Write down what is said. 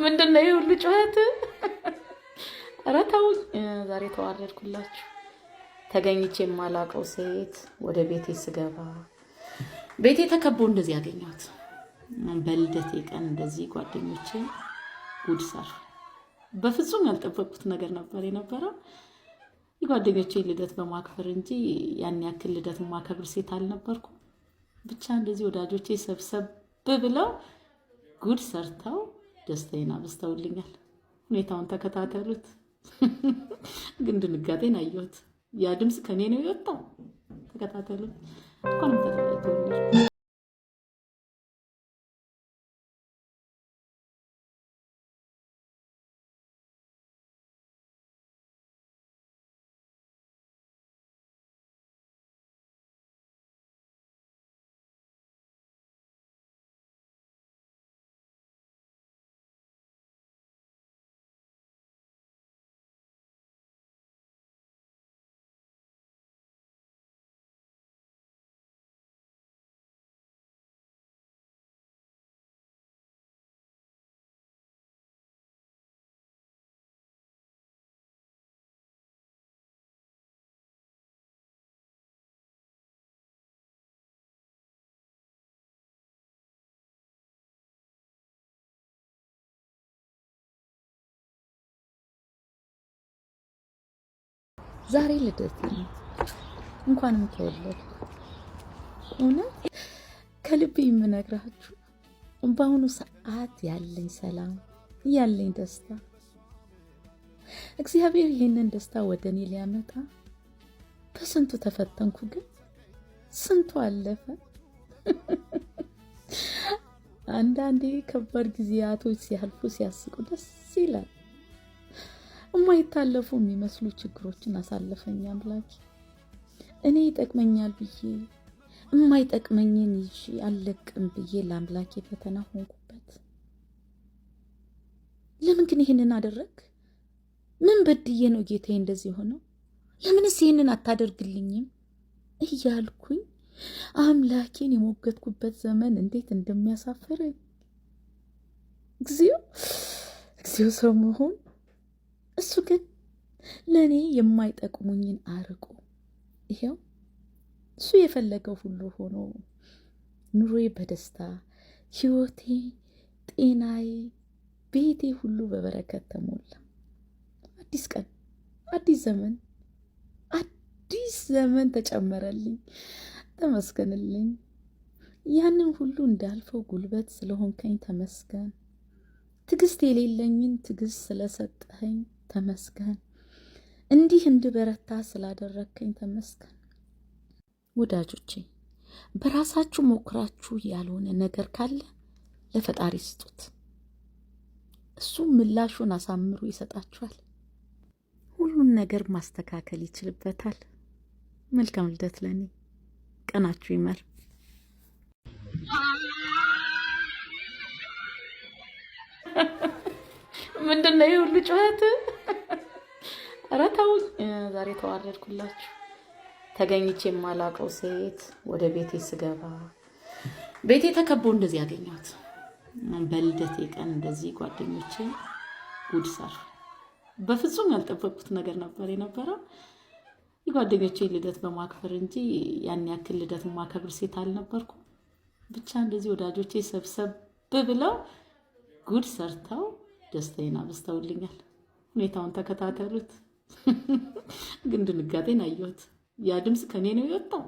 ምንድነው ይሁሉ ጩኸት? ኧረ ተው፣ ዛሬ ተዋረድኩላችሁ። ተገኝቼ የማላውቀው ሴት ወደ ቤቴ ስገባ ቤቴ ተከቦ እንደዚህ ያገኘሁት። በልደቴ ቀን እንደዚህ ጓደኞቼ ጉድ ሰሩ። በፍጹም ያልጠበቅኩት ነገር ነበር የነበረው። የጓደኞቼ ልደት በማክበር እንጂ ያን ያክል ልደት ማከብር ሴት አልነበርኩም። ብቻ እንደዚህ ወዳጆቼ ሰብሰብ ብለው ጉድ ሰርተው ደስታዬን አብዝተውልኛል። ሁኔታውን ተከታተሉት። ግን ድንጋጤን አየሁት። ያ ድምፅ ከኔ ነው የወጣው። ተከታተሉት። እንኳንም ተከታተሉልኝ። ዛሬ ልደቴ ነው። እንኳንም ተወለድኩ። እውነት ከልቤ የምነግራችሁ በአሁኑ ሰዓት ያለኝ ሰላም፣ ያለኝ ደስታ፣ እግዚአብሔር ይህንን ደስታ ወደ እኔ ሊያመጣ በስንቱ ተፈተንኩ፣ ግን ስንቱ አለፈ። አንዳንዴ ከባድ ጊዜያቶች ሲያልፉ ሲያስቁ ደስ ይላል። የማይታለፉ የሚመስሉ ችግሮችን አሳለፈኝ አምላኬ። እኔ ይጠቅመኛል ብዬ የማይጠቅመኝን ይዤ አልለቅም ብዬ ለአምላኬ ፈተና ሆንኩበት። ለምን ግን ይሄንን አደረግ? ምን በድዬ ነው ጌታዬ እንደዚህ ሆነው? ለምንስ ይሄንን አታደርግልኝም እያልኩኝ አምላኬን የሞገትኩበት ዘመን እንዴት እንደሚያሳፍረኝ እግዚኦ ሰው መሆን። እሱ ግን ለኔ የማይጠቅሙኝን አርቆ ይሄው እሱ የፈለገው ሁሉ ሆኖ ኑሮዬ በደስታ ህይወቴ፣ ጤናዬ፣ ቤቴ ሁሉ በበረከት ተሞላ። አዲስ ቀን፣ አዲስ ዘመን ተጨመረልኝ። ተመስገንልኝ። ያንን ሁሉ እንዳልፈው ጉልበት ስለሆንከኝ ተመስገን። ትዕግስት የሌለኝን ትዕግስት ስለሰጠኸኝ ተመስገን። እንዲህ እንድበረታ ስላደረከኝ ተመስገን። ወዳጆቼ በራሳችሁ ሞክራችሁ ያልሆነ ነገር ካለ ለፈጣሪ ስጡት። እሱ ምላሹን አሳምሮ ይሰጣችኋል። ሁሉን ነገር ማስተካከል ይችልበታል። መልካም ልደት ለኔ። ቀናችሁ ይመር። ምንድነው ይሁሉ ጩኸት? ኧረ ተው፣ ዛሬ ተዋረድኩላችሁ። ተገኝቼ የማላውቀው ሴት ወደ ቤቴ ስገባ ቤቴ ተከቦ እንደዚህ ያገኘሁት። በልደቴ ቀን እንደዚህ ጓደኞቼ ጉድ ሰሩ። በፍጹም ያልጠበቅኩት ነገር ነበር የነበረው። የጓደኞቼ ልደት በማክበር እንጂ ያን ያክል ልደት ማከብር ሴት አልነበርኩም። ብቻ እንደዚህ ወዳጆቼ ሰብሰብ ብለው ጉድ ሰርተው ደስታዬን አብዝተውልኛል። ሁኔታውን ተከታተሉት። ግን ድንጋጤን አየሁት። ያ ድምፅ ከኔ ነው የወጣው።